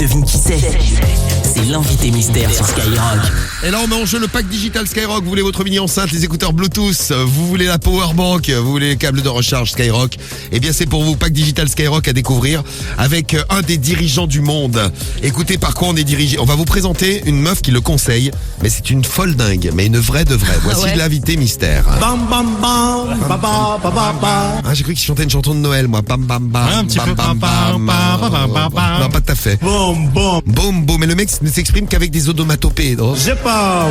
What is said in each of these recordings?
Devine qui c'est. C'est l'invité mystère sur Skyrock. Et là on met en jeu le pack digital Skyrock. Vous voulez votre mini enceinte, les écouteurs Bluetooth, vous voulez la powerbank, vous voulez les câbles de recharge Skyrock. Eh bien c'est pour vous, pack digital Skyrock à découvrir avec un des dirigeants du monde. Écoutez par quoi on est dirigé. On va vous présenter une meuf qui le conseille, mais c'est une folle dingue, mais une vraie de vraie. Voici l'invité mystère. Bam bam bam, ba ba ba ba ba. Ah, j'ai cru qu'il chantait une chanson de Noël, moi. Bam bam bam. Un petit peu bam bam bam. Non, pas tout à fait. Boum boum. Boum boum. Mais le mec ne s'exprime qu'avec des onomatopées. Non J'ai pas.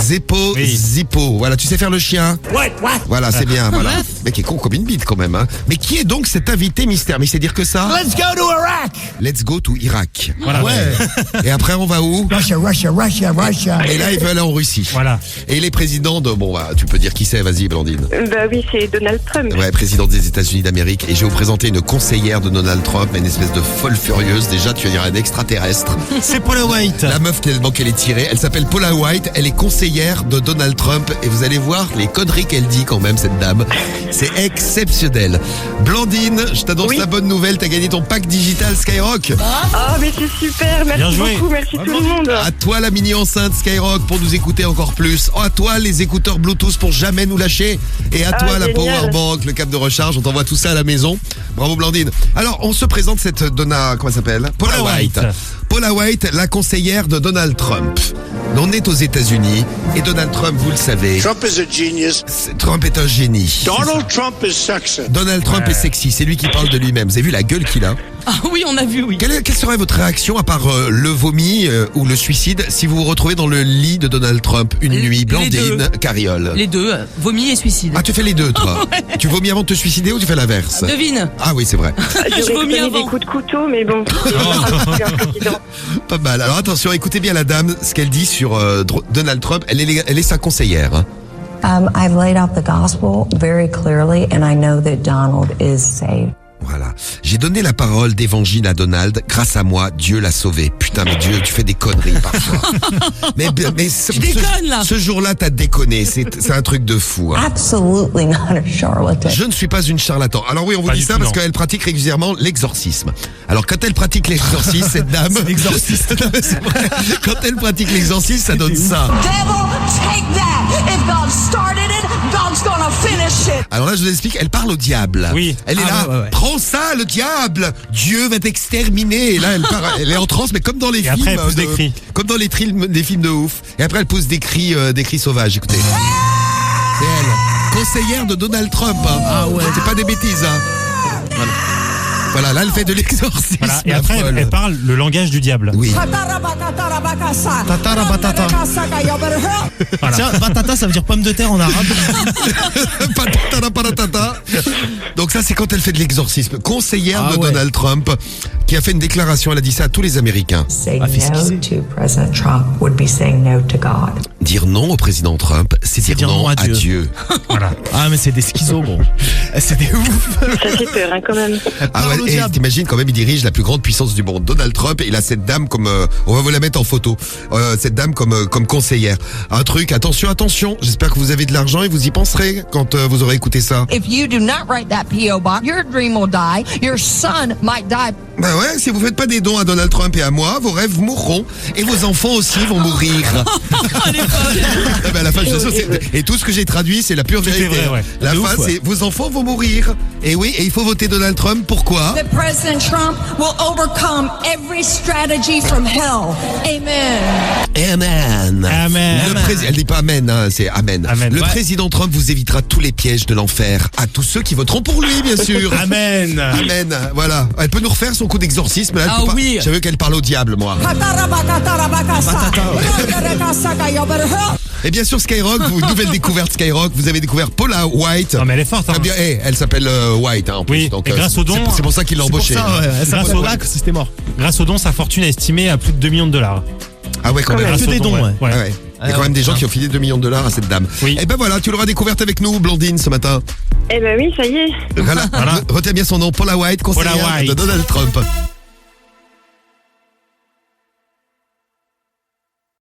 Zeppo, Oui. Zippo. Voilà, tu sais faire le chien? What? Voilà, c'est bien. Voilà. Mais qui est con comme une bite quand même. Hein. Mais qui est donc cet invité mystère? Mais il sait dire que ça? Let's go to Iraq. Let's go to Irak. Voilà. Ouais. Et après, on va où? Russia. Et là, il veut aller en Russie. Voilà. Et il est président de... Bon, bah, tu peux dire qui c'est, vas-y, Blandine. Bah oui, c'est Donald Trump. Ouais, président des États-Unis d'Amérique. Et je vais vous présenter une conseillère de Donald Trump, une espèce de folle furieuse. Déjà, tu vas dire un extraterrestre. C'est Paula White. La meuf tellement qu'elle est tirée. Elle s'appelle Paula White. Elle est conseillère de Donald Trump. Et vous allez voir les conneries qu'elle dit quand même, cette dame. C'est exceptionnel. Blandine, je t'annonce la bonne nouvelle. T'as gagné ton pack digital Skyrock. Ah, mais c'est super. Bien Merci joué. beaucoup. Merci tout le monde. À toi la mini enceinte Skyrock pour nous écouter encore plus. À toi les écouteurs Bluetooth pour jamais nous lâcher. Et à toi la génial. powerbank, le câble de recharge. On t'envoie tout ça à la maison. Bravo Blandine. Alors on se présente cette Donna, comment elle s'appelle? Paula White. Paula White, la conseillère de Donald Trump. On est aux États-Unis et Donald Trump, vous le savez, Trump is a genius. Trump est un génie. Donald Trump is sexy. Donald Trump est sexy, c'est lui qui parle de lui-même. Vous avez vu la gueule qu'il a? Ah oui, on a vu, oui. Quelle serait votre réaction à part le vomi ou le suicide si vous vous retrouvez dans le lit de Donald Trump une nuit? Blandine, Carriole. Les deux, vomi et suicide. Ah, tu fais les deux, toi. Tu vomis avant de te suicider ou tu fais l'inverse? Devine. Ah oui, c'est vrai. Je vomis J'aurais donné avant. des coups de couteau, mais bon. C'est un président. Pas mal. Alors attention, écoutez bien la dame, ce qu'elle dit sur Donald Trump. Elle est sa conseillère. Hein. I've laid out the gospel very clearly, and I know that Donald is saved. Voilà. J'ai donné la parole d'évangile à Donald. Grâce à moi, Dieu l'a sauvé. Putain, mais Dieu, tu fais des conneries parfois. mais Tu déconnes, là. Ce jour-là, t'as déconné. C'est un truc de fou. Hein. Absolutely not a charlatan. Je ne suis pas une charlatan. Alors oui, on vous Pas dit du ça tout, parce non. qu'elle pratique régulièrement l'exorcisme. Alors quand elle pratique l'exorcisme, cette dame... L'exorciste. Non, mais c'est vrai. Quand elle pratique l'exorcisme, ça donne ça. Devil, take that. If God started it, God's gonna finish it. Alors là, je vous explique, elle parle au diable. Oui. Elle est là, ouais. prends ça, le diable. Dieu va t'exterminer. Et là, elle est en transe, mais comme dans les Et films... après, elle pousse des cris. Comme dans les films de ouf. Et après, elle pousse des cris sauvages. Écoutez. C'est elle. Conseillère de Donald Trump. Hein. Ah ouais. C'est pas des bêtises. Hein. Voilà, là, elle fait de l'exorcisme. Voilà. Et la après, folle. elle parle le langage du diable. Oui. Tatara batata. Tiens, batata, ça veut dire pomme de terre en arabe. Patatata, patatata. Donc ça, c'est quand elle fait de l'exorcisme. Conseillère Ah de ouais. Donald Trump, qui a fait une déclaration. Elle a dit ça à tous les Américains. Saying Ah, fais ce no to President Trump would be saying no to God. Dire non au président Trump, c'est dire non à Dieu. Voilà. Ah, mais c'est des schizos, gros. C'est des ouf. Ça fait peur, hein, quand même. Ah ouais, et t'imagines quand même, il dirige la plus grande puissance du monde. Donald Trump, et il a cette dame comme... on va vous la mettre en photo. Cette dame comme conseillère. Un truc, attention, j'espère que vous avez de l'argent et vous y penserez quand vous aurez écouté ça. If you do not write that P.O. box, your dream will die. Your son might die. Bah ouais, si vous faites pas des dons à Donald Trump et à moi, vos rêves mourront. Et vos enfants aussi vont mourir. Ah bah à la fin, de toute façon, et tout ce que j'ai traduit, c'est la pure Tout est vérité. vrai, ouais. La De fin, ouf, ouais. c'est vos enfants vont mourir. Et oui, et il faut voter Donald Trump. Pourquoi? That President Trump will overcome every strategy from hell. Amen. Amen. Amen. Elle dit pas amen, hein, c'est amen. Amen. Le Ouais. président Trump vous évitera tous les pièges de l'enfer. À tous ceux qui voteront pour lui, bien sûr. Amen. Amen. Voilà. Elle peut nous refaire son coup d'exorcisme. Là, elle Ah peut pas... oui. J'avais qu'elle parle au diable, moi. Et bien sûr, Skyrock, nouvelle découverte Skyrock. Vous avez découvert Paula White. Non, mais elle est forte, hein. Ah bien, elle s'appelle White, hein, en plus. Oui, Donc, et grâce au don, c'est pour ça qu'il l'a embauché. Grâce au bac, c'était mort. Grâce au don, sa fortune est estimée à plus de 2 millions de dollars. Ah ouais, quand même. Grâce Ah au don, ouais. ouais. Il y a quand même des gens qui ont filé 2 millions de dollars à cette dame. Oui. Et ben voilà, tu l'auras découverte avec nous, Blandine, ce matin. Eh ben oui, ça y est. Voilà. Voilà. Retiens bien son nom, Paula White, conseillère Paula White. de Donald Trump.